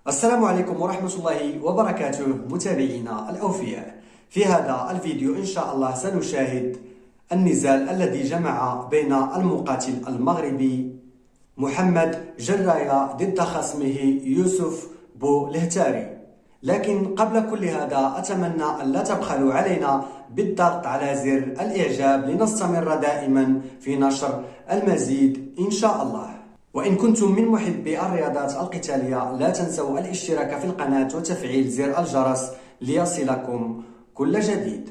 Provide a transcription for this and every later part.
السلام عليكم ورحمة الله وبركاته متابعينا الأوفياء. في هذا الفيديو إن شاء الله سنشاهد النزال الذي جمع بين المقاتل المغربي محمد جراية ضد خصمه يوسف بولهتاري. لكن قبل كل هذا أتمنى أن لا تبخلوا علينا بالضغط على زر الإعجاب لنستمر دائما في نشر المزيد إن شاء الله. وإن كنتم من محبي الرياضات القتالية لا تنسوا الاشتراك في القناة وتفعيل زر الجرس ليصلكم كل جديد.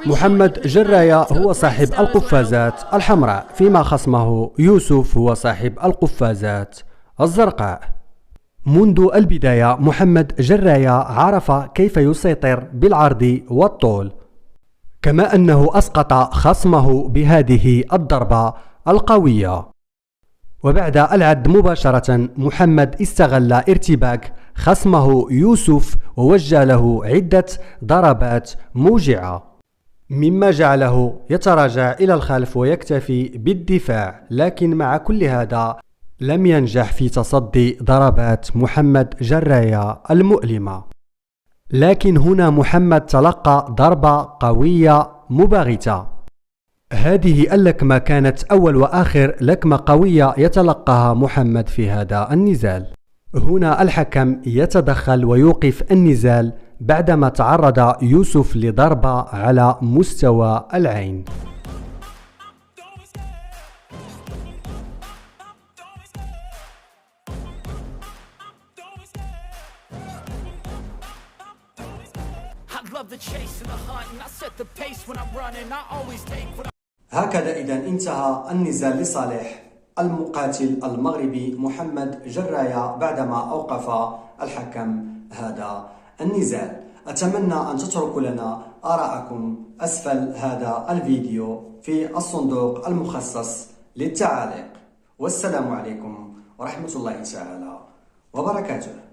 محمد جراية هو صاحب القفازات الحمراء، فيما خصمه يوسف هو صاحب القفازات الزرقاء. منذ البداية محمد جراية عرف كيف يسيطر بالعرض والطول، كما أنه أسقط خصمه بهذه الضربة القوية. وبعد العد مباشرة محمد استغل ارتباك خصمه يوسف ووجه له عدة ضربات موجعة، مما جعله يتراجع إلى الخلف ويكتفي بالدفاع. لكن مع كل هذا لم ينجح في تصدي ضربات محمد جراية المؤلمة. لكن هنا محمد تلقى ضربة قوية مباغتة. هذه اللكمة كانت أول وآخر لكمة قوية يتلقاها محمد في هذا النزال. هنا الحكم يتدخل ويوقف النزال بعدما تعرض يوسف لضربة على مستوى العين. هكذا إذا انتهى النزال لصالح المقاتل المغربي محمد جراية بعدما أوقف الحكم هذا النزال. أتمنى أن تتركوا لنا آراءكم أسفل هذا الفيديو في الصندوق المخصص للتعاليق. والسلام عليكم ورحمة الله تعالى وبركاته.